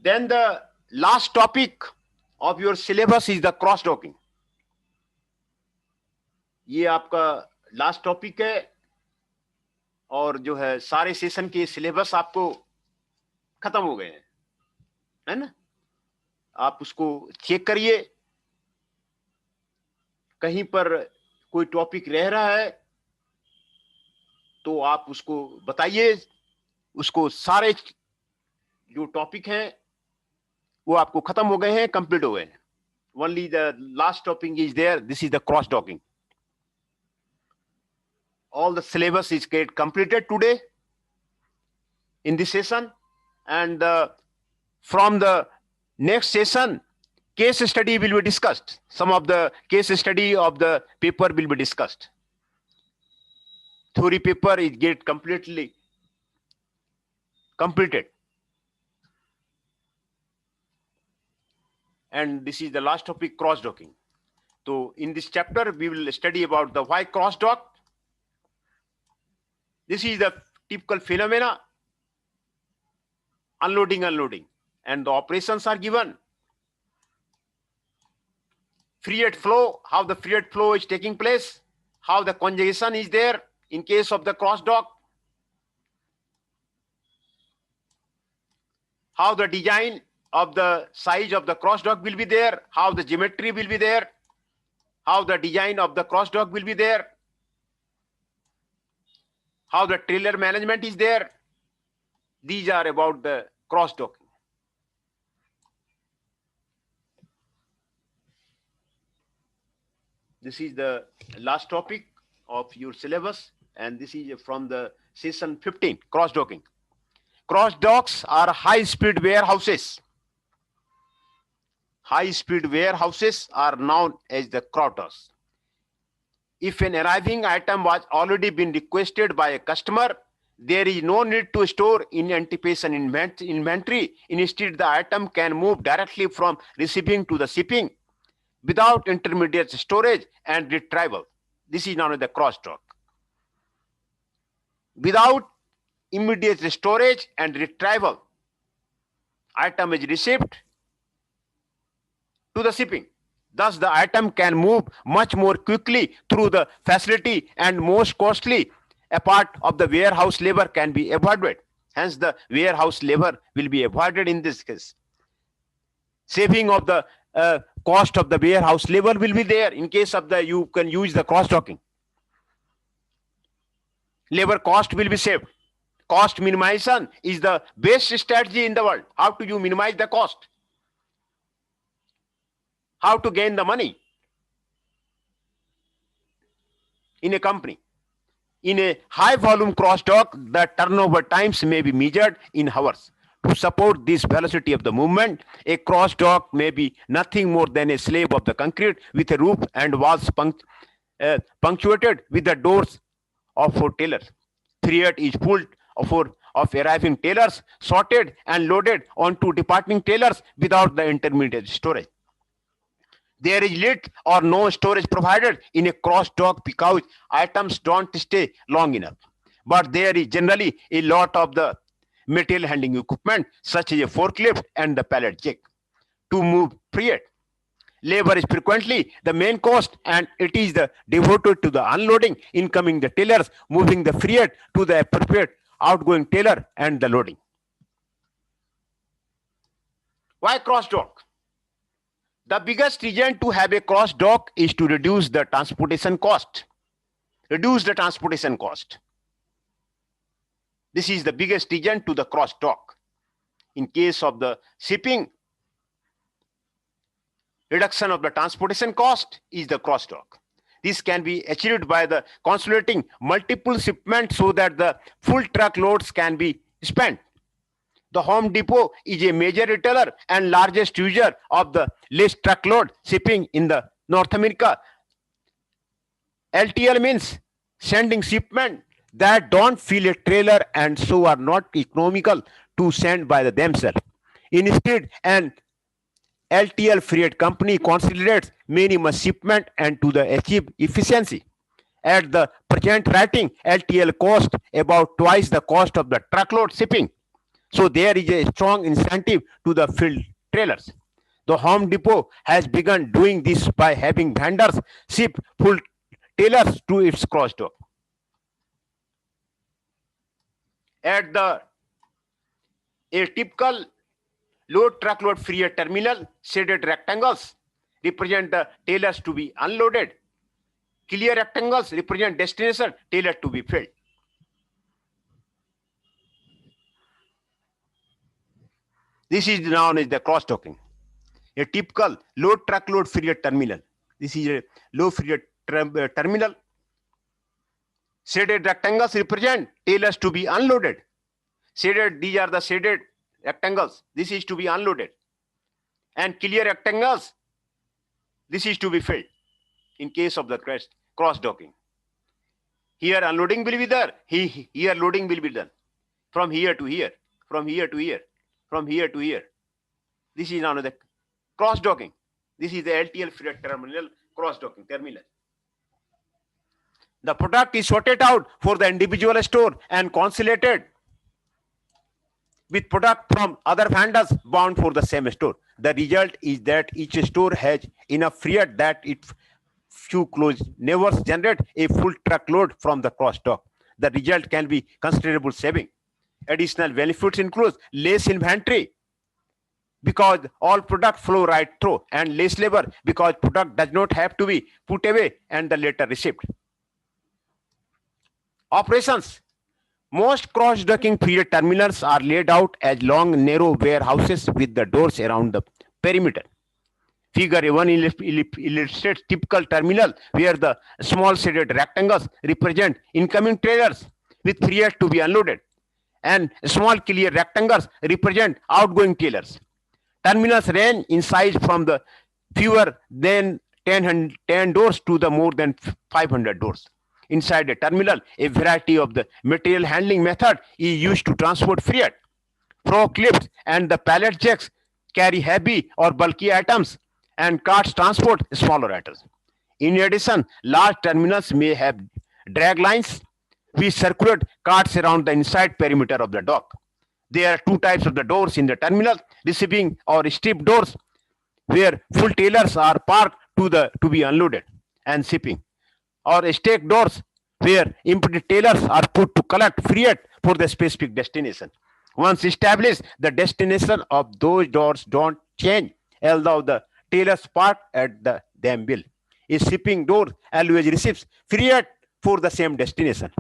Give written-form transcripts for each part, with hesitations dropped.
Then the last topic of your syllabus is the cross docking. ये आपका last topic है और जो है सारे सेशन के सिलेबस आपको खत्म हो गए हैं, है ना? आप उसको चेक करिए, कहीं पर कोई टॉपिक रह रहा है तो आप उसको बताइए, उसको सारे जो टॉपिक हैं वो आपको खत्म हो गए हैं, कंप्लीट हो गए हैं. Only the last topic is there. This is the cross docking. All the syllabus is get completed today in this session, and from the next session case study will be discussed. Some of the case study of the paper will be discussed. Theory paper is get completely completed, and this is the last topic, cross docking. So in this chapter we will study about the why cross dock. This is the typical phenomena, unloading, and the operations are given. Free head flow, how the free head flow is taking place, how the conjugation is there in case of the cross dock, how the design of the size of the cross dock will be there, how the geometry will be there, how the design of the cross dock will be there, how the trailer management is there. These are about the cross docking. This is the last topic of your syllabus, and this is from the session 15, cross docking. Cross docks are high-speed warehouses. High-speed warehouses are known as the cross. If an arriving item was already been requested by a customer, there is no need to store in anticipation inventory. Instead, the item can move directly from receiving to the shipping without intermediate storage and retrieval. This is known as the cross dock. Without immediate storage and retrieval, item is received to the shipping. Thus, the item can move much more quickly through the facility, and most costly a part of the warehouse labor can be avoided. Hence, the warehouse labor will be avoided in this case. Saving of the cost of the warehouse labor will be there in case of the you can use the cross docking. Labor cost will be saved. Cost minimization is the best strategy in the world. How do you minimize the cost? How to gain the money in a company? In a high volume cross dock, the turnover times may be measured in hours. To support this velocity of the movement, a cross dock may be nothing more than a slab of the concrete with a roof and walls punctuated with the doors of 4 tailors. Freight is full of arriving tailors, sorted and loaded onto departing tailors without the intermediate storage. There is little or no storage provided in a cross dock because items don't stay long enough. But there is generally a lot of the material handling equipment such as a forklift and the pallet jack to move freight. Labor is frequently the main cost, and it is devoted to the unloading incoming the tailors, moving the freight to the appropriate outgoing tailor, and the loading. Why cross dock? The biggest reason to have a cross dock is to reduce the transportation cost. Reduce the transportation cost. This is the biggest reason to the cross dock. In case of the shipping, reduction of the transportation cost is the cross dock. This can be achieved by the consolidating multiple shipments so that the full truckloads can be spent. The Home Depot is a major retailer and largest user of the list truckload shipping in the North America. LTL means sending shipment that don't fill a trailer and so are not economical to send by themselves. Instead, an LTL freight company consolidates many shipment and to the achieve efficiency. At the present rating, LTL cost about twice the cost of the truckload shipping. So there is a strong incentive to the field trailers. The Home Depot has begun doing this by having vendors ship full trailers to its cross dock. At the a typical load truckload freight terminal, shaded rectangles represent the trailers to be unloaded. Clear rectangles represent destination trailer to be filled. This is known as the cross docking. A typical load truckload freight terminal. This is a low freight terminal. Shaded rectangles represent trailers to be unloaded. Shaded, these are the shaded rectangles. This is to be unloaded. And clear rectangles, this is to be filled in case of the cross docking. Here unloading will be there. Here loading will be done. From here to here, from here to here, from here to here. This is now the cross docking. This is the LTL freight terminal, cross docking terminal. The product is sorted out for the individual store and consolidated with product from other vendors bound for the same store. The result is that each store has enough freight that its few closed neighbors generate a full truckload from the cross dock. The result can be considerable saving. Additional benefits include less inventory because all product flow right through, and less labor because product does not have to be put away and the later received. Operations. Most cross-docking freight terminals are laid out as long, narrow warehouses with the doors around the perimeter. Figure 1 illustrates typical terminal where the small shaded rectangles represent incoming trailers with freight to be unloaded, and small clear rectangles represent outgoing trailers. Terminals range in size from the fewer than 10 doors to the more than 500 doors. Inside a terminal, a variety of the material handling method is used to transport freight. Forklifts and the pallet jacks carry heavy or bulky items, and carts transport smaller items. In addition, large terminals may have drag lines which circulate carts around the inside perimeter of the dock. There are two types of the doors in the terminal: receiving or strip doors, where full trailers are parked to be unloaded and shipping, or stack doors where empty trailers are put to collect freight for the specific destination. Once established, the destination of those doors don't change, although the trailers parked at them will. A shipping door always receives freight for the same destination.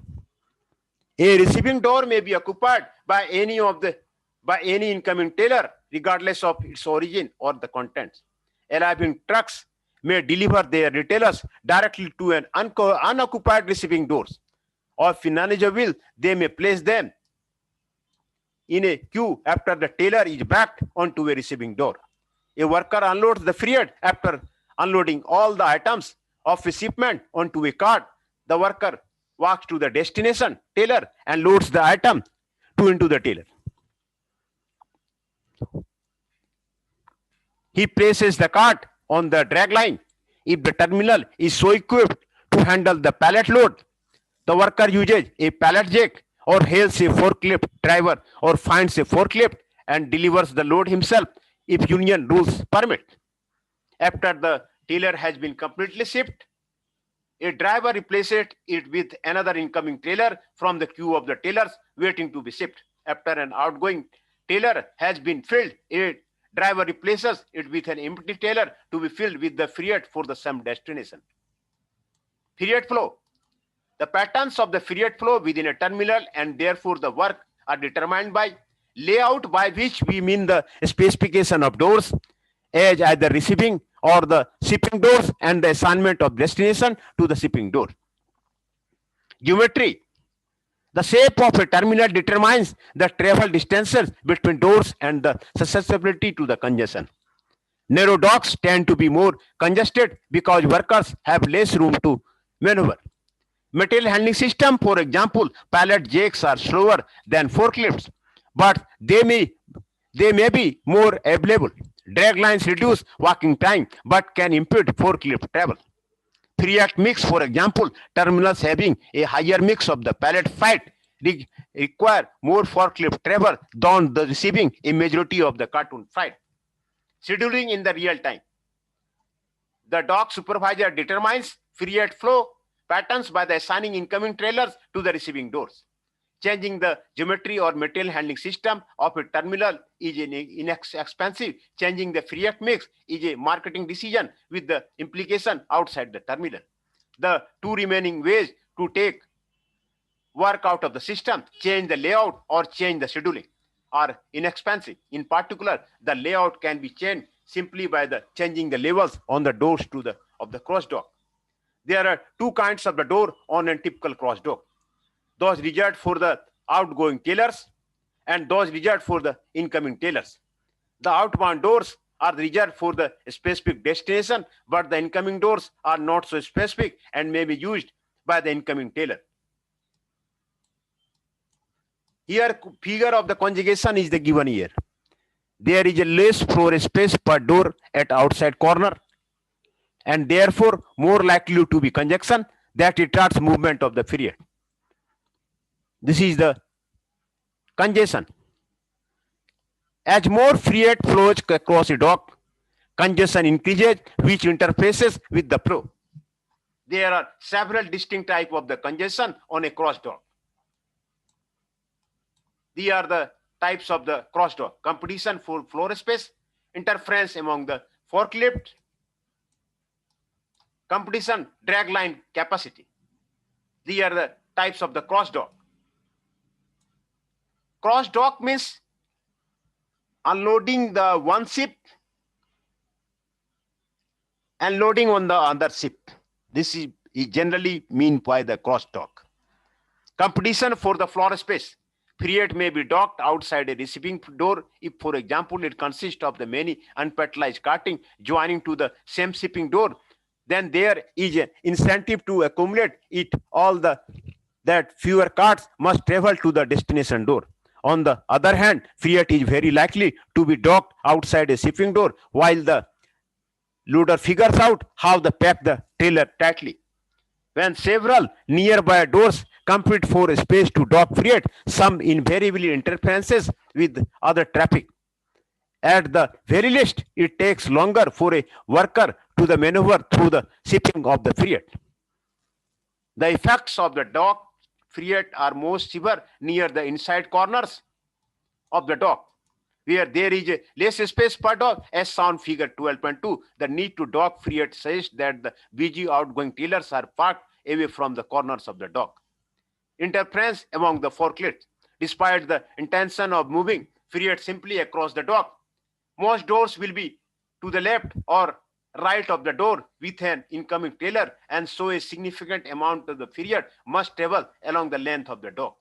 A receiving door may be occupied by any incoming trailer, regardless of its origin or the contents. Arriving trucks may deliver their retailers directly to an unoccupied receiving doors, or if manager will, they may place them in a queue after the trailer is backed onto a receiving door. A worker unloads the freight after unloading all the items of a shipment onto a cart. The worker walks to the destination trailer and loads the item into the trailer. He places the cart on the drag line. If the terminal is so equipped to handle the pallet load, the worker uses a pallet jack or hails a forklift driver or finds a forklift and delivers the load himself if union rules permit. After the trailer has been completely shipped, a driver replaces it with another incoming trailer from the queue of the trailers waiting to be shipped. After an outgoing trailer has been filled, a driver replaces it with an empty trailer to be filled with the freight for the same destination. Freight flow. The patterns of the freight flow within a terminal and therefore the work are determined by layout, by which we mean the specification of doors as either receiving or the shipping doors, and the assignment of destination to the shipping door. Geometry. The shape of a terminal determines the travel distances between doors and the susceptibility to the congestion. Narrow docks tend to be more congested because workers have less room to maneuver. Material handling system, for example, pallet jacks are slower than forklifts, but they may be more available. Drag lines reduce walking time but can impede forklift travel. Freight mix, for example, terminals having a higher mix of the pallet freight require more forklift travel than the receiving a majority of the cartoon freight. Scheduling in the real time. The dock supervisor determines freight flow patterns by the assigning incoming trailers to the receiving doors. Changing the geometry or material handling system of a terminal is inexpensive. Changing the freight mix is a marketing decision with the implication outside the terminal. The two remaining ways to take work out of the system, change the layout or change the scheduling, are inexpensive. In particular, the layout can be changed simply by the changing the levels on the doors of the cross dock. There are two kinds of the door on a typical cross dock. Those reserved for the outgoing tailors and those reserved for the incoming tailors. The outbound doors are reserved for the specific destination, but the incoming doors are not so specific and may be used by the incoming tailor. Here, figure of the conjugation is the given here. There is a less floor space per door at outside corner, and therefore more likely to be conjunction that retards movement of the freight. This is the congestion. As more freight flows across a dock, congestion increases, which interfaces with the flow. There are several distinct types of the congestion on a cross dock. These are the types of the cross dock: competition for floor space, interference among the forklift, competition drag line capacity. These are the types of the cross dock. Cross dock means unloading the one ship and loading on the other ship. This is generally meant by the cross dock. Competition for the floor space. Freight may be docked outside a receiving door if, for example, it consists of the many unpatronized carting joining to the same shipping door. Then there is an incentive to accumulate it all that fewer carts must travel to the destination door. On the other hand, freight is very likely to be docked outside a shipping door while the loader figures out how to pack the trailer tightly. When several nearby doors compete for a space to dock freight, some invariably interferences with other traffic. At the very least, it takes longer for a worker to the maneuver through the shipping of the freight. The effects of the dock freight are most severe near the inside corners of the dock, where there is a less space per dock, as shown figure 12.2. The need to dock freight suggests that the busy outgoing trailers are parked away from the corners of the dock. Interference among the forklifts. Despite the intention of moving freight simply across the dock, most doors will be to the left or right of the door with an incoming trailer, and so a significant amount of the freight must travel along the length of the dock.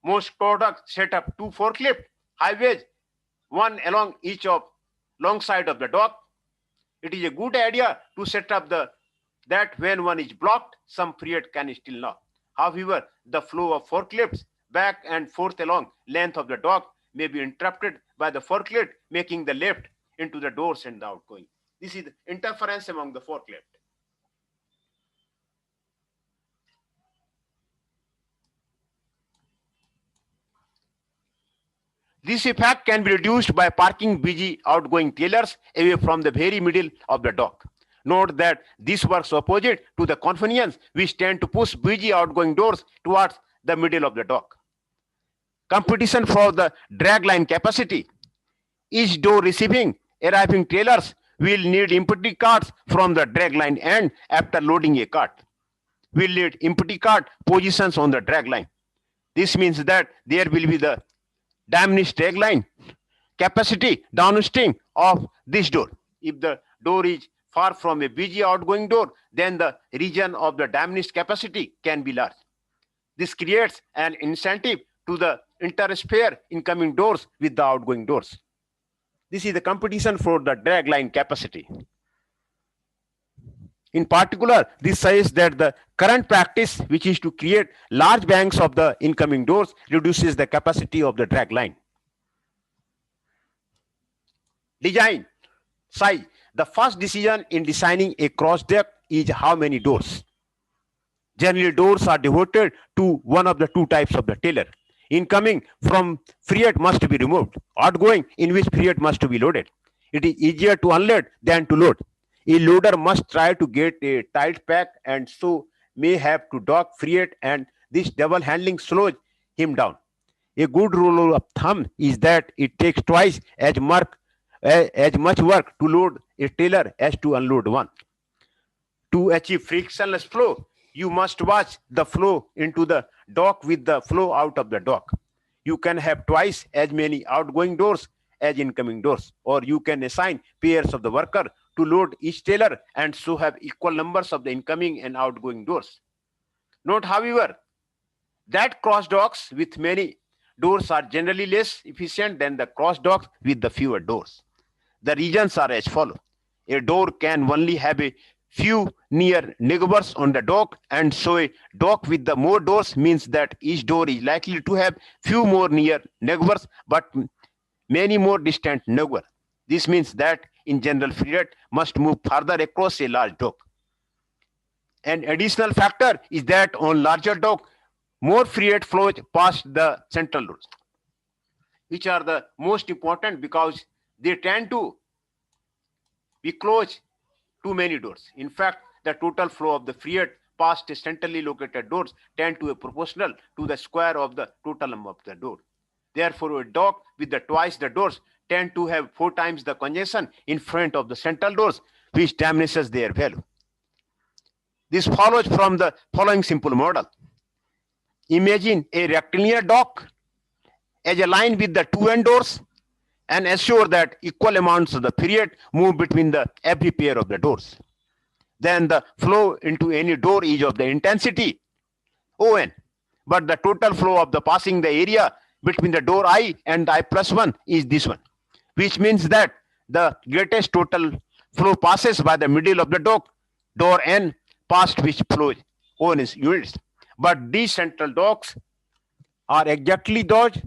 Most products set up two forklift highways, one along each of long side of the dock. It is a good idea to set up that when one is blocked, some freight can still not. However, the flow of forklifts back and forth along length of the dock may be interrupted by the forklift making the left into the doors and the outgoing. This is the interference among the forklift. This effect can be reduced by parking busy outgoing trailers away from the very middle of the dock. Note that this works opposite to the convenience which tend to push busy outgoing doors towards the middle of the dock. Competition for the drag line capacity. Each door receiving arriving trailers will need empty carts from the drag line, and after loading a cart, will need empty cart positions on the drag line. This means that there will be the diminished drag line capacity downstream of this door. If the door is far from a busy outgoing door, then the region of the diminished capacity can be large. This creates an incentive to the intersphere incoming doors with the outgoing doors. This is the competition for the drag line capacity. In particular, this says that the current practice, which is to create large banks of the incoming doors, reduces the capacity of the drag line. Design, size. The first decision in designing a cross dock is how many doors. Generally, doors are devoted to one of the two types of the tailor. Incoming from Fiat must be removed. Outgoing, in which Fiat must be loaded. It is easier to unload than to load. A loader must try to get a tight pack and so may have to dock Fiat, and this double handling slows him down. A good rule of thumb is that it takes twice as much work to load a trailer as to unload one. To achieve frictionless flow, you must watch the flow into the dock with the flow out of the dock. You can have twice as many outgoing doors as incoming doors, or you can assign pairs of the worker to load each trailer and so have equal numbers of the incoming and outgoing doors. Note, however, that cross docks with many doors are generally less efficient than the cross docks with the fewer doors. The reasons are as follows. A door can only have a few near neighbors on the dock, and so a dock with the more doors means that each door is likely to have few more near neighbors but many more distant neighbors. This means that in general freight must move further across a large dock. An additional factor is that on larger dock, more freight flows past the central doors, which are the most important because they tend to be close to many doors. In fact, the total flow of the freight past centrally located doors tend to be proportional to the square of the total number of the door. Therefore, a dock with the twice the doors tend to have 4 times the congestion in front of the central doors, which diminishes their value. This follows from the following simple model. Imagine a rectilinear dock as a line with the two end doors and assure that equal amounts of the freight move between the every pair of the doors. Then the flow into any door is of the intensity On, but the total flow of the passing the area between the door I and I plus 1 is this one, which means that the greatest total flow passes by the middle of the door N, past which flows On is units. But these central docks are exactly those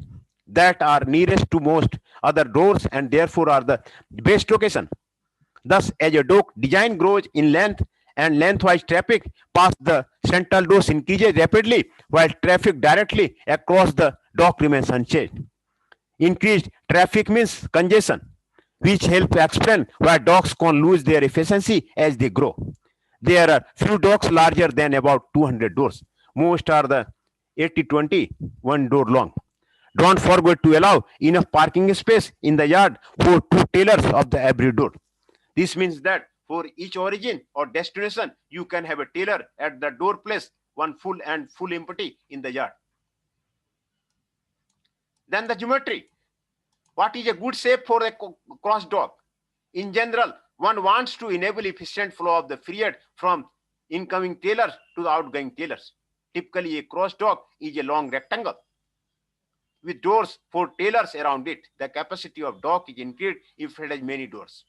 that are nearest to most other doors and therefore are the best location. Thus, as a dock design grows in length and lengthwise traffic past the central doors increases rapidly while traffic directly across the dock remains unchanged. Increased traffic means congestion, which helps explain why docks can lose their efficiency as they grow. There are few docks larger than about 200 doors. Most are the 80-20, one door long. Don't forget to allow enough parking space in the yard for two tailors of the every door. This means that for each origin or destination, you can have a tailor at the door place, one full and full empty in the yard. Then the geometry. What is a good shape for a cross dock? In general, one wants to enable efficient flow of the freight from incoming tailors to the outgoing tailors. Typically, a cross dock is a long rectangle with doors for tailors around it. The capacity of dock is increased if it has many doors,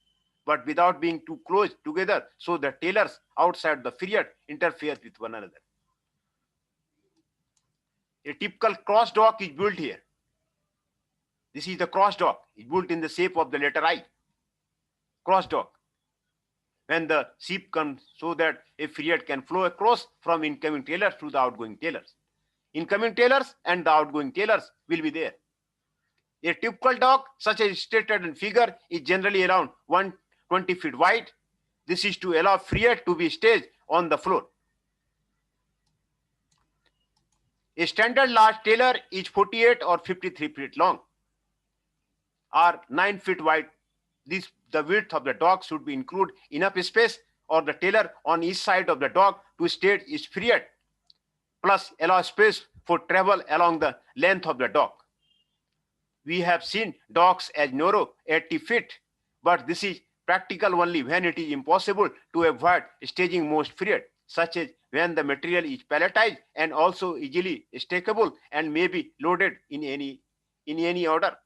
but without being too close together so the tailors outside the freight interfere with one another. A typical cross dock is built here. This is the cross dock. It's built in the shape of the letter I. Cross dock. When the ship comes so that a freight can flow across from incoming tailors to the outgoing tailors. Incoming tailors and the outgoing tailors will be there. A typical dock, such as stated in figure, is generally around 120 feet wide. This is to allow freight to be staged on the floor. A standard large trailer is 48 or 53 feet long or 9 feet wide. The width of the dock should be include enough space or the trailer on each side of the dock to stage its freight, plus allow space for travel along the length of the dock. We have seen docks as narrow 80 feet, but this is practical only when it is impossible to avoid staging most freight, such as when the material is palletized and also easily stackable and may be loaded in any order.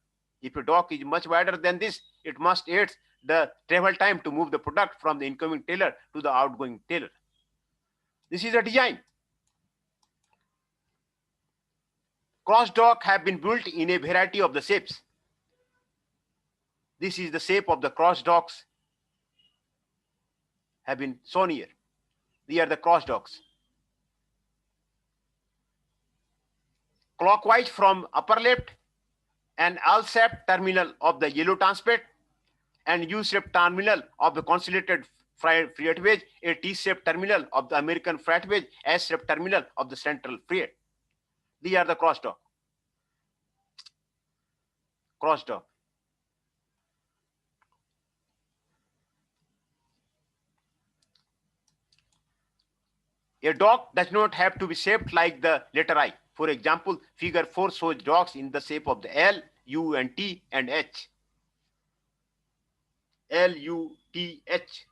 If a dock is much wider than this, it must aid the travel time to move the product from the incoming tailor to the outgoing tailor. This is a design. Cross dock have been built in a variety of the shapes. This is the shape of the cross docks have been shown here. These are the cross docks. clockwise from upper left, an L-shaped terminal of the yellow transparent, and U-shaped terminal of the consolidated Friet wedge, a T-shaped terminal of the American Friet wedge, S-shaped terminal of the central Friet. These are the crosstalk. Crosstalk. A dock does not have to be shaped like the letter I. For example, figure 4 shows docks in the shape of the L, U, and T, and H. L, U, T, H.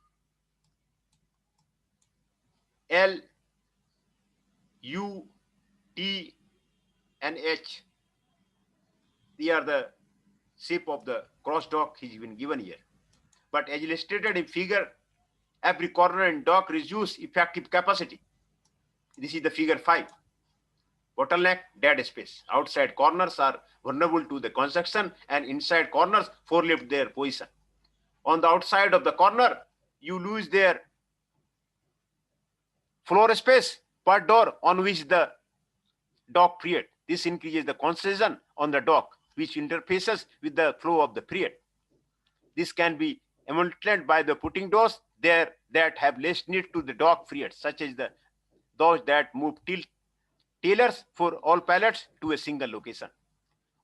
L, U, T, and H. They are the shape of the crossdock has been given here. But as illustrated in figure, every corner and dock reduce effective capacity. This is the figure 5. Bottleneck, dead space. Outside corners are vulnerable to the construction, and inside corners forelift their position. On the outside of the corner, you lose their floor space per door on which the dock period. This increases the concession on the dock, which interfaces with the flow of the period. This can be emulated by the putting doors there that have less need to the dock period, such as those that move tailors for all pallets to a single location.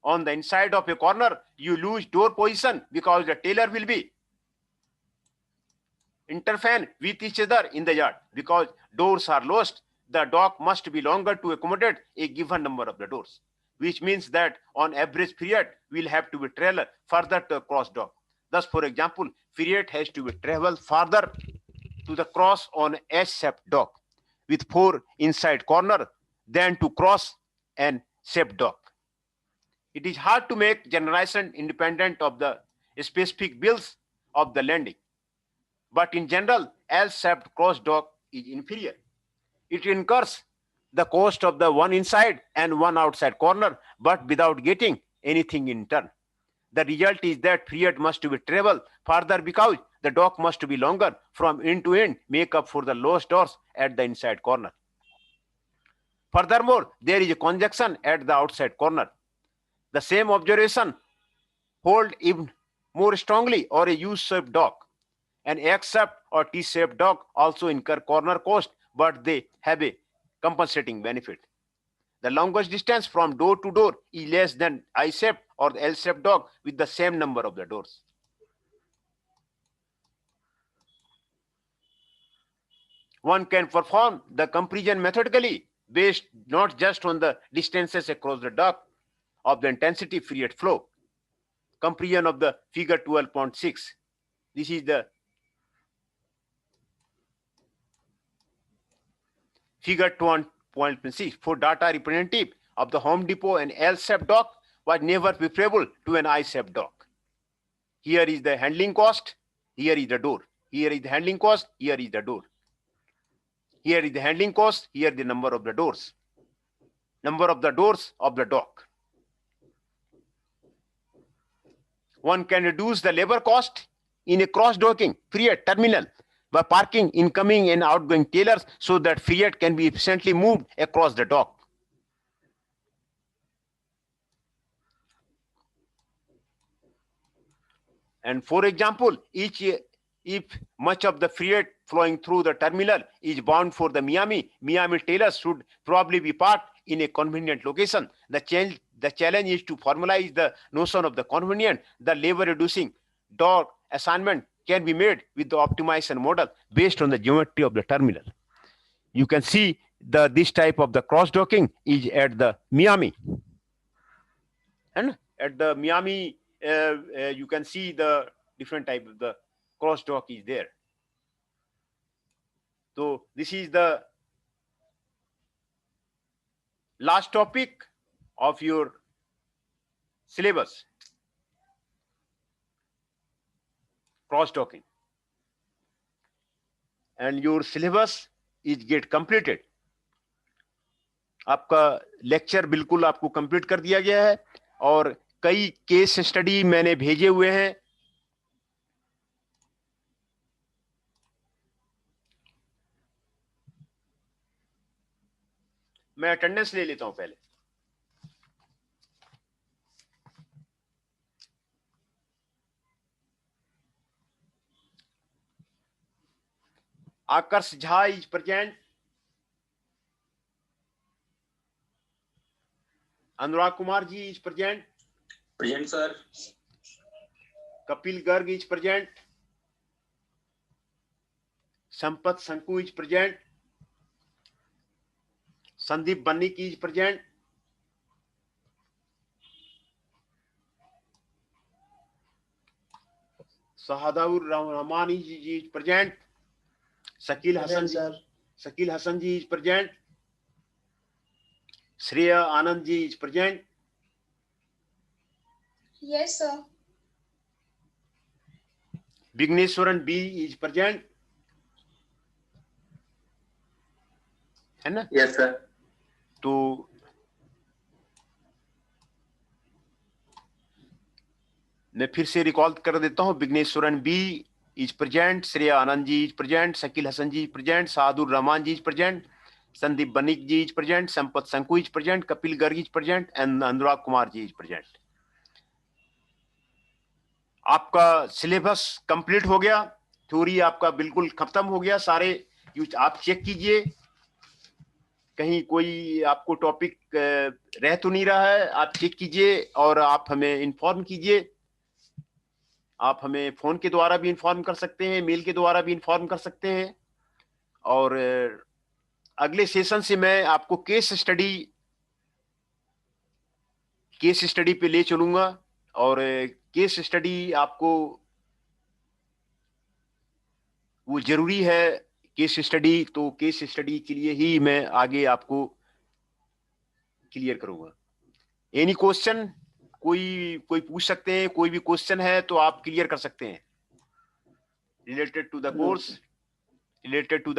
On the inside of a corner, you lose door position because the tailor will be interfere with each other in the yard. Because doors are lost, the dock must be longer to accommodate a given number of the doors, which means that on average period will have to be travel further to cross dock. Thus, for example, period has to be travel further to the cross on S-shaped dock with 4 inside corner than to cross an shaped dock. It is hard to make generalization independent of the specific bills of the landing. But in general, L-shaped cross dock is inferior. It incurs the cost of the one inside and one outside corner, but without getting anything in turn. The result is that period must be travel further because the dock must be longer from end to end, make up for the lost doors at the inside corner. Furthermore, there is a conjunction at the outside corner. The same observation hold even more strongly or a U-shaped dock. An X-shaped or T-shaped dock also incur corner cost, but they have a compensating benefit. The longest distance from door to door is less than I-shaped or the L-shaped dock with the same number of the doors. One can perform the comparison methodically based not just on the distances across the dock of the intensity period flow. Comparison of the figure 12.6. This is the figure 12.6 for data representative of the Home Depot and L-shaped dock was never preferable to an I-shaped dock. Here is the handling cost, here is the door. Here is the handling cost, here is the door. Here is the handling cost, here the number of the doors. Number of the doors of the dock. One can reduce the labor cost in a cross-docking period terminal by parking incoming and outgoing tailors so that freight can be efficiently moved across the dock. And for example, if much of the freight flowing through the terminal is bound for the Miami tailors should probably be parked in a convenient location. The challenge is to formalize the notion of the convenient. The labor reducing dock assignment can be made with the optimization model based on the geometry of the terminal. You can see this type of the cross docking is at the Miami, and at the Miami you can see the different type of the cross dock is there. So this is the last topic of your syllabus, cross docking, and your syllabus is get completed. आपका lecture बिल्कुल आपको complete कर दिया गया है और कई case study मैंने भेजे हुए हैं. मैं अटेंडेंस ले लेता हूं पहले. Aakarsh Jha is present, Anurag Kumar ji is present, present sir, Kapil Garg is present, Sampat Sanku is present, Sandeep Bannik is present, Shahadur Rahman is present, Shakeel Hasan ji is present, Shreya Anand ji is present, Yes, sir. Vighneshwaran B is present, है ना? Yes sir. तो मैं फिर से रिकॉल कर देता हूं, Vighneshwaran B is present, Shreya Anand ji is present, Shakeel Hasan ji is present, Shahadur Rahman ji is present, Sandeep Banik ji is present, Sampat Sanku is present, Kapil Garg is present and Anurag Kumar ji is present. आपका सिलेबस कंप्लीट हो गया, थ्योरी आपका बिल्कुल खत्म हो गया सारे। आप चेक कीजिए कहीं कोई आपको टॉपिक रह तो नहीं रहा है, आप चेक कीजिए और आप हमें इन्फॉर्म कीजिए। आप हमें फोन के द्वारा भी इन्फॉर्म कर सकते हैं, मेल के द्वारा भी इन्फॉर्म कर सकते हैं। और अगले सेशन से मैं आपको केस स्टडी पे ले चलूंगा। और केस स्टडी आपको वो जरूरी है, केस स्टडी। तो केस स्टडी के लिए ही मैं आगे आपको क्लियर करूंगा। एनी क्वेश्चन, कोई पूछ सकते हैं, कोई भी क्वेश्चन है तो आप क्लियर कर सकते हैं रिलेटेड टू द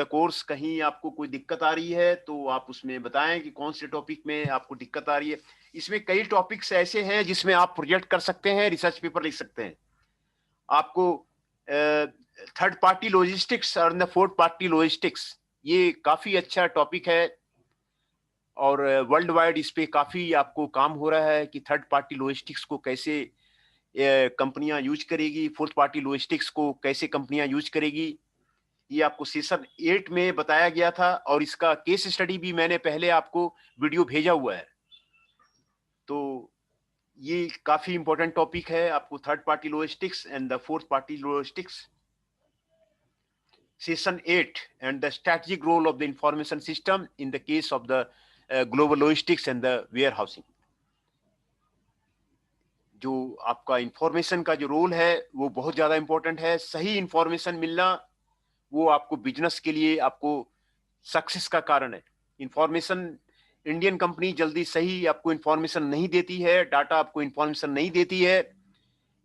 कोर्स। कहीं आपको कोई दिक्कत आ रही है तो आप उसमें बताएं कि कौन से टॉपिक में आपको दिक्कत आ रही है। इसमें कई टॉपिक्स ऐसे हैं जिसमें आप प्रोजेक्ट कर सकते हैं, रिसर्च पेपर लिख सकते हैं। आपको थर्ड पार्टी लॉजिस्टिक्स और द फोर्थ पार्टी लॉजिस्टिक्स, ये काफी अच्छा टॉपिक है और वर्ल्ड वाइड इस पे काफी आपको काम हो रहा है कि थर्ड पार्टी लॉजिस्टिक्स को कैसे कंपनियां यूज करेगी, फोर्थ पार्टी लॉजिस्टिक्स को कैसे कंपनियां यूज करेगी। ये आपको सेशन 8 में बताया गया था और इसका केस स्टडी भी मैंने पहले आपको वीडियो भेजा हुआ है। तो ये काफी इंपॉर्टेंट टॉपिक है आपको, third party logistics and the fourth party logistics. Session 8 and the strategic role of the information system in the case of the global logistics and the warehousing। जो आपका इंफॉर्मेशन का जो रोल है वो बहुत ज्यादा इंपॉर्टेंट है। सही इंफॉर्मेशन मिलना वो आपको बिजनेस के लिए आपको सक्सेस का कारण है। इंफॉर्मेशन, इंडियन कंपनी जल्दी सही आपको इंफॉर्मेशन नहीं देती है, डाटा आपको इंफॉर्मेशन नहीं देती है।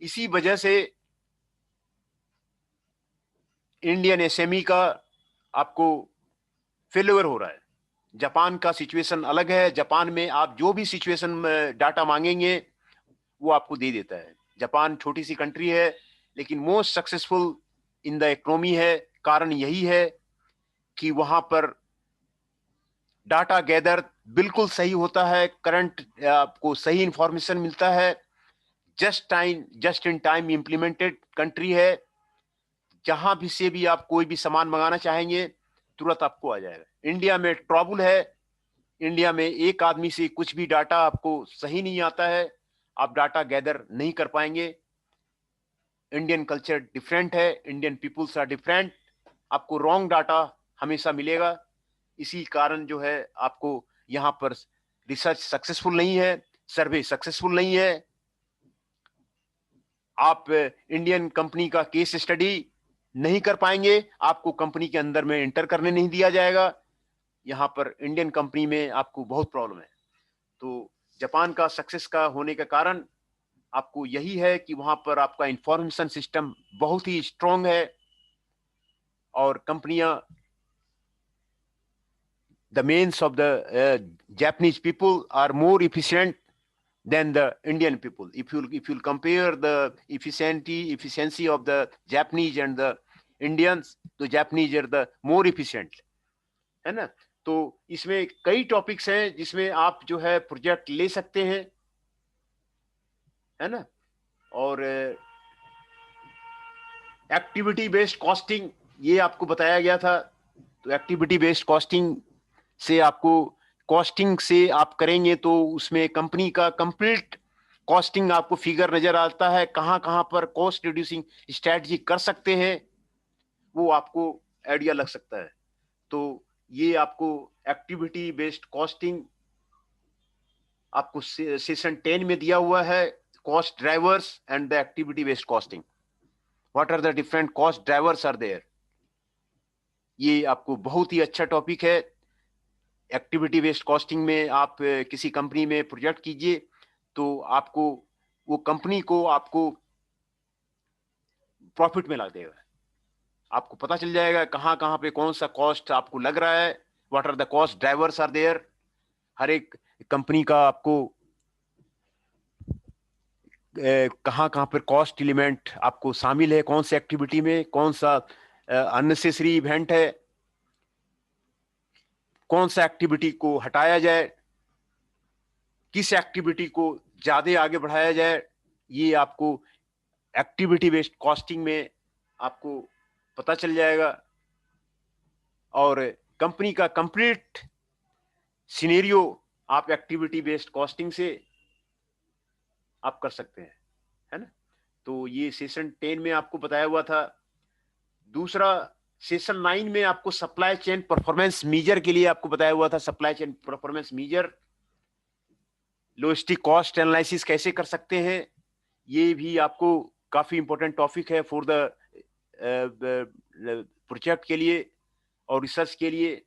इसी वजह से इंडियन एसएमई का आपको फेलियर हो रहा है। जापान का सिचुएशन अलग है। जापान में आप जो भी सिचुएशन डाटा मांगेंगे वो आपको दे देता है। जापान छोटी सी कंट्री है लेकिन most successful in the economy है। कारण यही है कि वहां पर डाटा गैदर बिल्कुल सही होता है, करंट आपको सही इंफॉर्मेशन मिलता है, just in time implemented country है। जहां भी से भी आप कोई भी सामान मंगाना चाहेंगे तुरंत आपको आ जाएगा। इंडिया में ट्रबल है, इंडिया में एक आदमी से कुछ भी डाटा आपको सही नहीं आता है, आप डाटा गैदर नहीं कर पाएंगे। इंडियन कल्चर डिफरेंट है, इंडियन पीपुल्स आर डिफरेंट, आपको रॉन्ग डाटा हमेशा मिलेगा। इसी कारण जो है आपको यहाँ पर रिसर्च सक्सेसफुल नहीं है, सर्वे सक्सेसफुल नहीं है। आप इंडियन कंपनी का केस स्टडी नहीं कर पाएंगे, आपको कंपनी के अंदर में एंटर करने नहीं दिया जाएगा। यहाँ पर इंडियन कंपनी में आपको बहुत प्रॉब्लम है। तो जापान का सक्सेस का होने का कारण आपको यही है कि वहां पर आपका इंफॉर्मेशन सिस्टम बहुत ही स्ट्रांग है और कंपनियां, the means of the Japanese people are more efficient than the Indian people. If you compare the efficiency of the Japanese and the Indians, तो Japanese are the more efficient, है ना। तो इसमें कई टॉपिक्स हैं जिसमें आप जो है प्रोजेक्ट ले सकते हैं, है ना। और एक्टिविटी बेस्ड कॉस्टिंग ये आपको बताया गया था तो एक्टिविटी बेस्ड कॉस्टिंग से आपको, कॉस्टिंग से आप करेंगे तो उसमें कंपनी का कंप्लीट कॉस्टिंग आपको फिगर नजर आता है, कहां कहां पर कॉस्ट रिड्यूसिंग स्ट्रेटजी कर सकते हैं वो आपको आइडिया लग सकता है। तो ये आपको एक्टिविटी बेस्ड कॉस्टिंग आपको सेशन 10 में दिया हुआ है, cost drivers and the activity based costing, what are the different cost drivers are there. ये आपको बहुत ही अच्छा टॉपिक है। एक्टिविटी बेस्ड कॉस्टिंग में आप किसी कंपनी में प्रोजेक्ट कीजिए तो आपको वो कंपनी को आपको प्रॉफिट में ला देगा। आपको पता चल जाएगा कहां कहां पे कौन सा कॉस्ट आपको लग रहा है, what are the cost drivers are there. हर एक कंपनी का आपको कहां कहां पर कॉस्ट एलिमेंट आपको शामिल है, कौन सी एक्टिविटी में कौन सा अननेसेसरी इवेंट है, कौन सा एक्टिविटी को हटाया जाए, किस एक्टिविटी को ज्यादा आगे बढ़ाया जाए, ये आपको एक्टिविटी बेस्ड कॉस्टिंग में आपको पता चल जाएगा। और कंपनी का कंप्लीट सिनेरियो आप एक्टिविटी बेस्ड कॉस्टिंग से आप कर सकते हैं, है ना। तो ये सेशन 10 में आपको बताया हुआ था। दूसरा सेशन 9 में आपको सप्लाई चेन परफॉर्मेंस मीजर के लिए आपको बताया हुआ था, supply chain performance measure, logistic cost analysis कैसे कर सकते हैं। ये भी आपको काफी इंपॉर्टेंट टॉपिक है फॉर द प्रोजेक्ट के लिए और रिसर्च के लिए,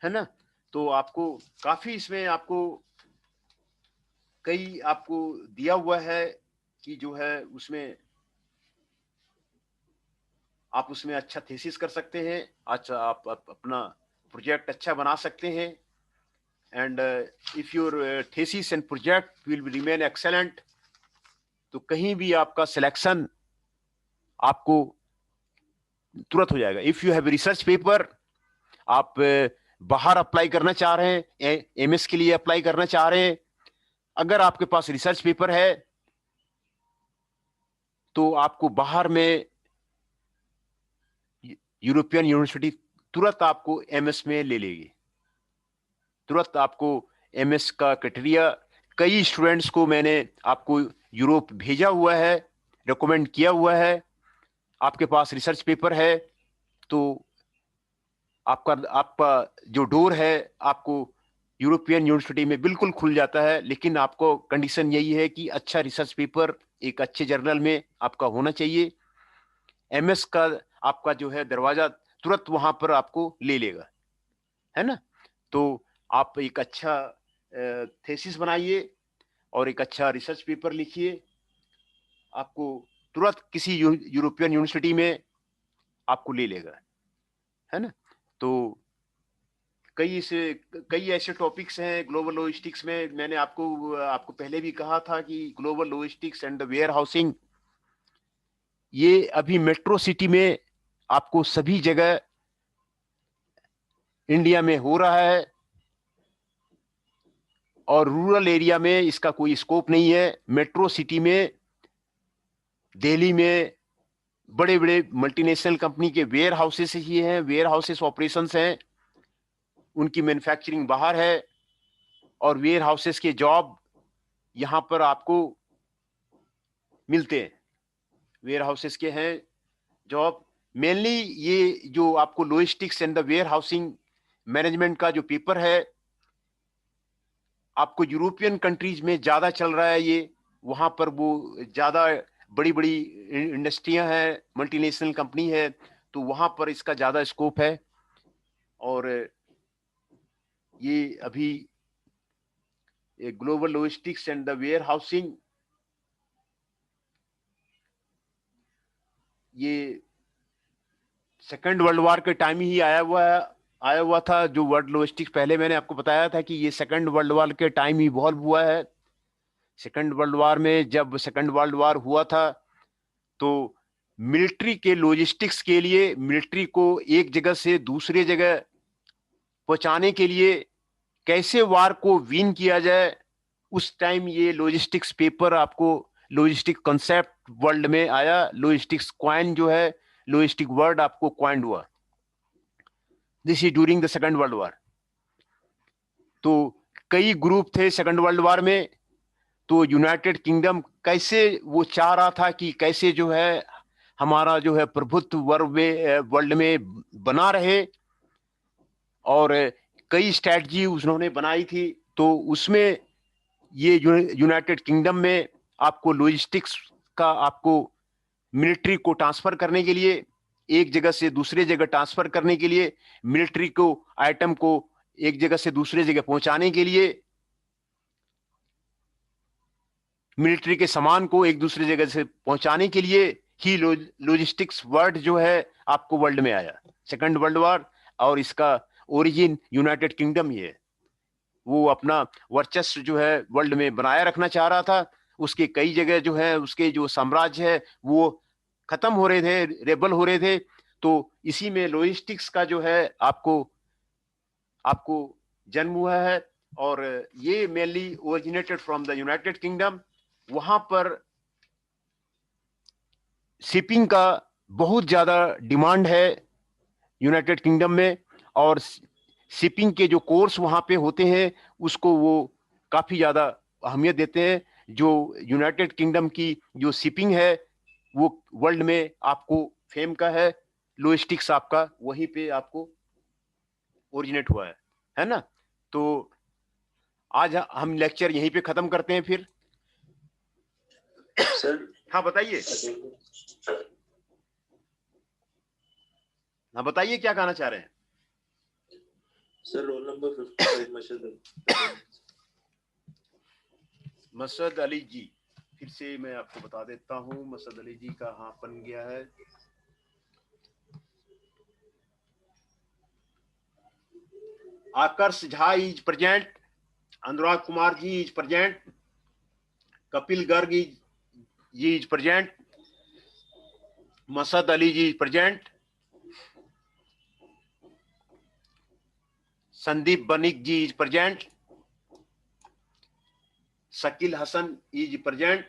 है ना। तो आपको काफी इसमें आपको कई आपको दिया हुआ है कि जो है उसमें आप उसमें अच्छा थीसिस कर सकते हैं, अच्छा आप अपना प्रोजेक्ट अच्छा बना सकते हैं। And if your thesis and project will remain excellent, तो कहीं भी आपका सिलेक्शन आपको तुरंत हो जाएगा। If you have research paper, आप बाहर अप्लाई करना चाह रहे हैं, एमएस के लिए अप्लाई करना चाह रहे हैं, अगर आपके पास रिसर्च पेपर है तो आपको बाहर में यूरोपियन यूनिवर्सिटी तुरंत आपको एमएस में ले लेगी, तुरंत आपको एमएस का क्राइटेरिया। कई स्टूडेंट्स को मैंने आपको यूरोप भेजा हुआ है, रिकमेंड किया हुआ है। आपके पास रिसर्च पेपर है तो आपका आपका जो डोर है आपको यूरोपियन यूनिवर्सिटी में बिल्कुल खुल जाता है। लेकिन आपको कंडीशन यही है कि अच्छा रिसर्च पेपर एक अच्छे जर्नल में आपका होना चाहिए। एमएस का आपका जो है दरवाजा तुरंत वहां पर आपको ले लेगा, है ना। तो आप एक अच्छा थीसिस बनाइए और एक अच्छा रिसर्च पेपर लिखिए, आपको तुरंत किसी यूरोपियन यूनिवर्सिटी में आपको ले लेगा, है ना। तो कई ऐसे टॉपिक्स हैं ग्लोबल लॉजिस्टिक्स में। मैंने आपको पहले भी कहा था कि global logistics and the warehousing, ये अभी मेट्रो सिटी में आपको सभी जगह इंडिया में हो रहा है और रूरल एरिया में इसका कोई स्कोप नहीं है। मेट्रो सिटी में, दिल्ली में बड़े बड़े मल्टीनेशनल कंपनी के वेयर हाउसेस ही हैं, वेयर हाउसेस ऑपरेशंस हैं, उनकी मैन्युफैक्चरिंग बाहर है और वेयर हाउसेस के जॉब यहां पर आपको मिलते हैं। वेयर हाउसेस के हैं जॉब मेनली। ये जो आपको logistics and the warehousing management का जो पेपर है आपको यूरोपियन कंट्रीज में ज्यादा चल रहा है। ये वहां पर वो ज्यादा बड़ी बड़ी इंडस्ट्रियां हैं, मल्टीनेशनल कंपनी है, तो वहां पर इसका ज्यादा स्कोप है। और ये अभी global logistics and the warehousing, ये सेकेंड वर्ल्ड वॉर के टाइम ही आया हुआ था। जो वर्ल्ड लॉजिस्टिक्स पहले मैंने आपको बताया था कि ये सेकेंड वर्ल्ड वॉर के टाइम इवॉल्व हुआ है। सेकेंड वर्ल्ड वॉर में जब सेकेंड वर्ल्ड वॉर हुआ था तो मिलिट्री के लॉजिस्टिक्स के लिए, मिलिट्री को एक जगह से दूसरे जगह पहुंचाने के लिए कैसे वार को विन किया जाए, उस टाइम ये लॉजिस्टिक्स पेपर आपको, लॉजिस्टिक कॉन्सेप्ट वर्ल्ड में आया। लॉजिस्टिक्स क्वाइन जो है, लॉजिस्टिक वर्ड आपको क्वाइंड हुआ। This is during the second world war. तो कई ग्रुप थे सेकंड वर्ल्ड वॉर में, तो यूनाइटेड किंगडम कैसे वो चाह रहा था कि कैसे जो है हमारा जो है प्रभुत्व वर्ल्ड में बना रहे, और कई स्ट्रैटेजी उन्होंने बनाई थी। तो उसमें ये यूनाइटेड किंगडम में आपको लॉजिस्टिक्स का, आपको मिलिट्री को ट्रांसफर करने के लिए, एक जगह से दूसरे जगह ट्रांसफर करने के लिए, मिलिट्री को आइटम को एक जगह से दूसरे जगह पहुंचाने के लिए, मिलिट्री के सामान को एक दूसरे जगह से पहुंचाने के लिए ही लॉजिस्टिक्स वर्ड जो है आपको वर्ल्ड में आया, सेकंड वर्ल्ड वॉर। और इसका ओरिजिन यूनाइटेड किंगडम ही है। वो अपना वर्चस्व जो है वर्ल्ड में बनाए रखना चाह रहा था। उसके कई जगह जो है उसके जो साम्राज्य है वो खत्म हो रहे थे, रेबल हो रहे थे। तो इसी में लॉजिस्टिक्स का जो है आपको आपको जन्म हुआ है। और ये mainly originated from the United kingdom. वहां पर शिपिंग का बहुत ज्यादा डिमांड है यूनाइटेड किंगडम में, और शिपिंग के जो कोर्स वहां पे होते हैं उसको वो काफी ज्यादा अहमियत देते हैं। जो यूनाइटेड किंगडम की जो शिपिंग है वो वर्ल्ड में आपको फेम का है। लॉजिस्टिक्स आपका वहीं पे आपको ओरिजिनेट हुआ है ना। तो आज हम लेक्चर यहीं पे खत्म करते हैं फिर। सर हाँ बताइए, हाँ बताइए क्या कहना चाह रहे हैं। सर रोल नंबर 55 मसद अली जी, फिर से मैं आपको बता देता हूँ मसद अली जी का हाँ बन गया है। Aakarsh Jha is present, Anurag Kumar ji is present, Kapil Garg ji is present, Masood Ali ji is present, Sandeep Banik ji is present, Shakeel Hasan is present,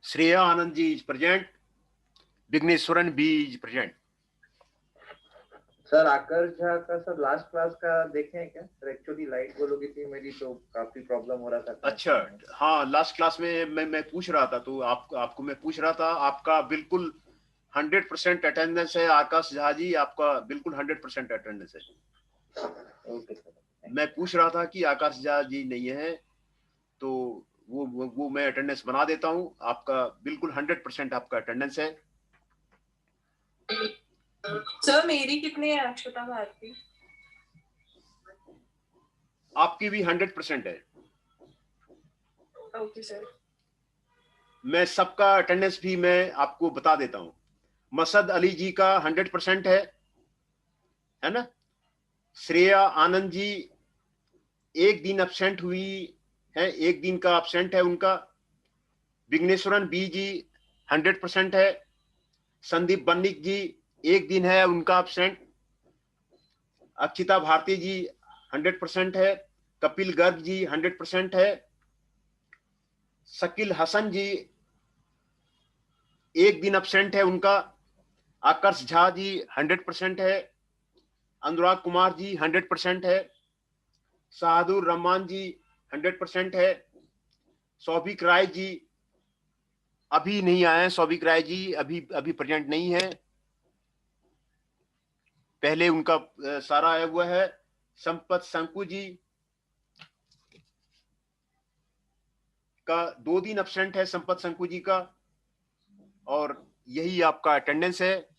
Shreya Anand ji is present, Vighneshwaran B is present. Sir Aakarsh Jha का सर लास्ट क्लास का देखे हैं क्या सर? एक्चुअली लाइट गोल हो गई थी मेरी तो काफी प्रॉब्लम हो रहा था। अच्छा, हाँ लास्ट क्लास में मैं पूछ रहा था, तो आपको मैं पूछ रहा था, आपका बिल्कुल 100% अटेंडेंस है आकाश झा जी, आपका बिल्कुल 100% अटेंडेंस है। Okay sir. मैं पूछ रहा था कि आकाश झा जी नहीं है, तो वो मैं अटेंडेंस बना देता हूँ। आपका बिल्कुल 100% आपका अटेंडेंस है। सर मेरी कितनी है अक्षता भारती? आपकी भी 100% है। Okay sir. मैं सबका अटेंडेंस भी मैं आपको बता देता हूँ। मसद अली जी का 100% है ना। श्रेया आनंद जी एक दिन एब्सेंट हुई है, एक दिन का एब्सेंट है उनका। विघ्नेश्वरन बी जी 100% है। संदीप बन्निक जी एक दिन है उनका एब्सेंट। अक्षिता भारती जी 100% है। कपिल गर्ग जी 100% है। शकील हसन जी एक दिन एब्सेंट है उनका। आकर्ष झा जी 100% है। अनुराग कुमार जी 100% है। शाहदुर रहमान जी 100% है। सौभिक राय जी अभी नहीं आए, सौभिक राय जी अभी प्रेजेंट नहीं है, पहले उनका सारा आया हुआ है। संपत शंकु जी का 2 दिन एब्सेंट है, संपत शंकु जी का, और यही आपका अटेंडेंस है।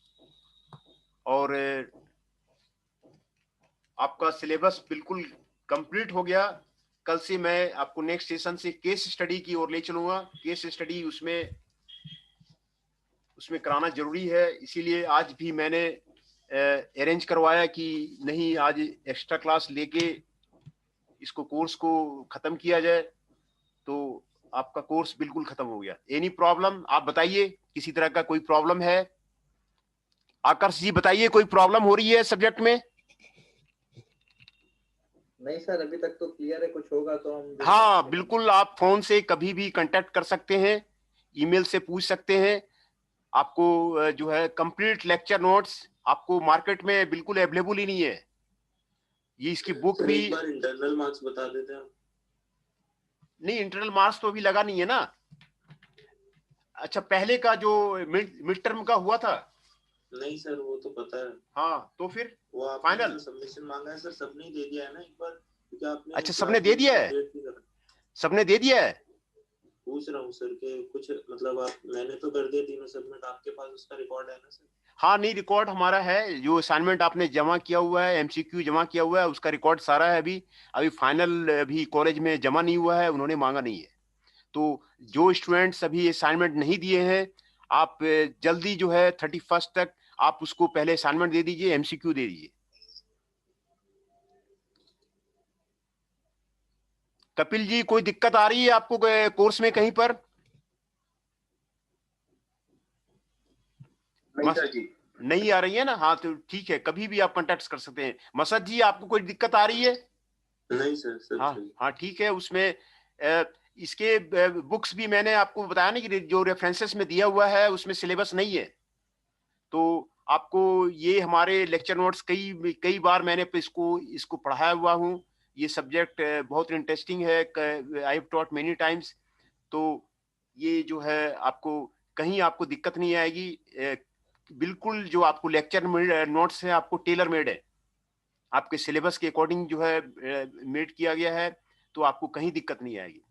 और आपका सिलेबस बिल्कुल कंप्लीट हो गया। कल से मैं आपको नेक्स्ट सेशन से केस स्टडी की ओर ले चलूंगा। केस स्टडी उसमें कराना जरूरी है, इसीलिए आज भी मैंने अरेंज करवाया कि नहीं आज एक्स्ट्रा क्लास लेके इसको कोर्स को खत्म किया जाए। तो आपका कोर्स बिल्कुल खत्म हो गया। एनी प्रॉब्लम आप बताइए, किसी तरह का कोई प्रॉब्लम है? आकर्ष जी बताइए, कोई प्रॉब्लम हो रही है सब्जेक्ट में? नहीं सर अभी तक तो क्लियर है, कुछ होगा तो हम हाँ बिल्कुल, आप फोन से कभी भी कांटेक्ट कर सकते हैं, ईमेल से पूछ सकते हैं। आपको जो है कंप्लीट लेक्चर नोट्स आपको मार्केट में बिल्कुल अवेलेबल ही नहीं है। ये इसकी बुक सर भी एक बार इंटरनल मार्क्स बता देते हैं। नहीं, इंटरनल मार्क्स तो अभी लगा नहीं है ना। अच्छा, पहले का जो मिड टर्म का हुआ था। नहीं सर वो तो पता है। हाँ, तो फिर वो आपने फाइनल जो सबमिशन मांगा है सर सबने ही दे दिया है ना एक बार, क्योंकि आपने अच्छा, सबने दे दिया है, कंप्लीट नहीं करा। सबने दे दिया है। पूछ रहा हूँ सर के कुछ मतलब आप, मैंने तो कर दिया तीनों सबमिट, आपके पास उसका रिकॉर्ड है ना सर? हाँ, नहीं, रिकॉर्ड हमारा है, जो असाइनमेंट आपने जमा किया हुआ है, एमसीक्यू जमा किया हुआ है, उसका रिकॉर्ड सारा है। अभी अभी फाइनल अभी कॉलेज में जमा नहीं हुआ है, उन्होंने मांगा नहीं है। तो जो स्टूडेंट्स अभी असाइनमेंट नहीं दिए हैं, आप जल्दी जो है 31 तक आप उसको पहले असाइनमेंट दे दीजिए, एमसीक्यू दे दीजिए। कपिल जी, कोई दिक्कत आ रही है आपको कोर्स में कहीं पर? नहीं सर जी। नहीं आ रही है ना? हाँ, तो ठीक है, कभी भी आप कांटेक्ट कर सकते हैं। मसद जी, आपको कोई दिक्कत आ रही है? नहीं सर सर हाँ सही। हाँ, ठीक है। उसमें इसके बुक्स भी मैंने आपको बताया ना कि जो रेफरेंसेस में दिया हुआ है उसमें सिलेबस नहीं है। तो आपको ये हमारे लेक्चर नोट्स कई कई बार मैंने इसको इसको पढ़ाया हुआ हूँ। ये सब्जेक्ट बहुत इंटरेस्टिंग है, I have taught many times. तो ये जो है आपको कहीं आपको दिक्कत नहीं आएगी। बिल्कुल जो आपको लेक्चर नोट्स है आपको टेलर मेड है, आपके सिलेबस के अकॉर्डिंग जो है मेड किया गया है, तो आपको कहीं दिक्कत नहीं आएगी।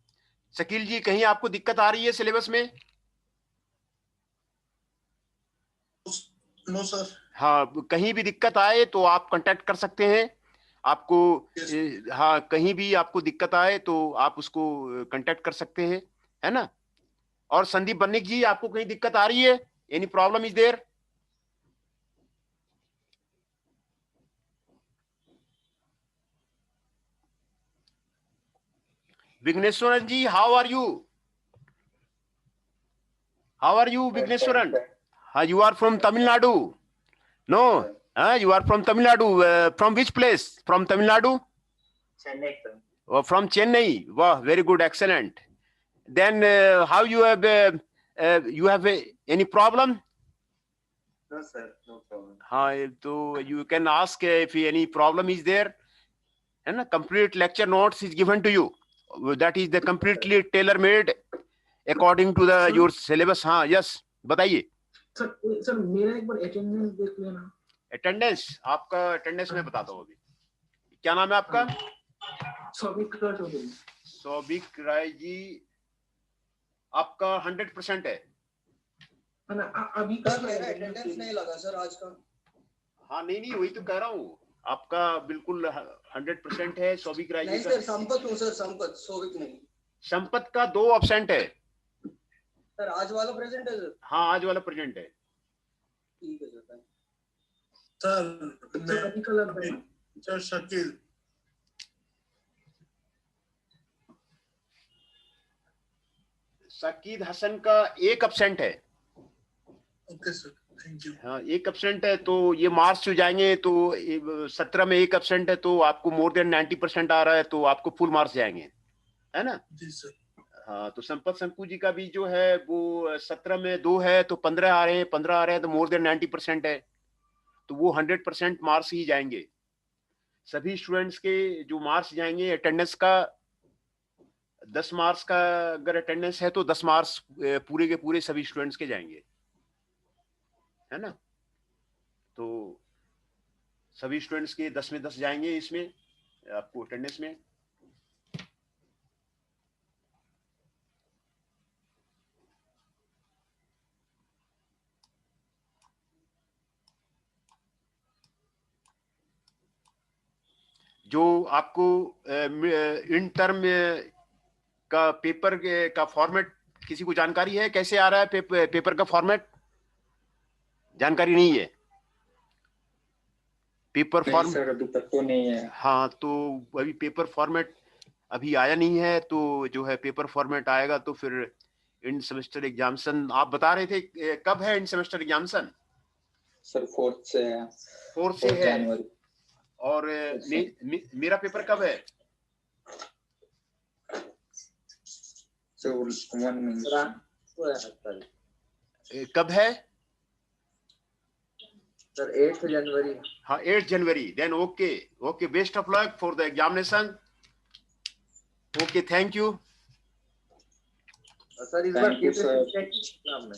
शकील जी, कहीं आपको दिक्कत आ रही है सिलेबस में? No sir. हाँ, कहीं भी दिक्कत आए तो आप कांटेक्ट कर सकते हैं। आपको हाँ, कहीं भी आपको दिक्कत आए तो आप उसको कांटेक्ट कर सकते हैं, है ना? और संदीप बन्निक जी, आपको कहीं दिक्कत आ रही है? Any problem is there? Vighneshwaran ji, how are you? How are you Vighneshwaran? हाँ, you are from Tamil Nadu? No, you are from Tamil Nadu. From which place? From Tamil Nadu? Chennai sir. Oh, from Chennai. Wow, very good, excellent. Then how you have any problem? No sir, no problem. हाँ, तो you can ask if any problem is there, है ना? Complete lecture notes is given to you. That is the completely tailor made according to the your syllabus. हाँ, yes, बताइए। Sir मेरा एक बार attendance देख लेना। अटेंडेंस, आपका अटेंडेंस मैं बताता हूँ अभी। क्या नाम है आपका? सौभिक चौधरी। सौभिक राय जी, आपका 100% है। अभी का अटेंडेंस नहीं लगा सर आज का। हाँ, नहीं, वही तो कह रहा हूँ, आपका बिल्कुल 100% है। सौभिक राय जी नहीं का। सर, संपत हूँ सर, संपत, सौभिक नहीं। संपत का 2 एब्सेंट है। सर आज वाला प्रेजेंट है सर? हाँ, आज वाला प्रेजेंट है। ठीक है सर। सर अभी का लग रहा है सर शकील। सकीद हसन का 1 एब्सेंट है। Okay sir, thank you. हाँ, 1 एब्सेंट है, तो ये मार्क्स जो जाएंगे तो 17 में 1 एब्सेंट है, तो आपको मोर देन 90% आ रहा है, तो आपको फुल मार्क्स जाएंगे, है ना? जी सर। हाँ, तो संपत शंकु जी का भी जो है वो 17 में 2 है, तो 15 आ रहे हैं, 15 आ रहे हैं, तो मोर देन 90% है, तो वो 100% मार्क्स ही जाएंगे। सभी स्टूडेंट्स के जो मार्क्स जाएंगे अटेंडेंस का, 10 मार्क्स का अगर अटेंडेंस है तो 10 मार्क्स पूरे के पूरे सभी स्टूडेंट्स के जाएंगे, है ना? तो सभी स्टूडेंट्स के 10 में 10 जाएंगे इसमें आपको अटेंडेंस में। जो आपको इन टर्म का पेपर का फॉर्मेट किसी को जानकारी है कैसे आ रहा है? पेपर का फॉर्मेट जानकारी नहीं है? पेपर फॉर्म सर अभी तक तो नहीं है। हाँ, तो अभी पेपर फॉर्मेट अभी आया नहीं है, तो जो है पेपर फॉर्मेट आएगा तो फिर इन सेमेस्टर एग्जामिनेशन। आप बता रहे थे कब है इन सेमेस्टर एग्जामिनेशन? सर 4th से है। 4 से है। जनवरी। और मेरा पेपर कब है? Sir 1 minute. कब है? सर 8 जनवरी। हाँ 8 जनवरी। Then okay best of luck for the examination. Okay thank you. Sir इस बार एग्जाम में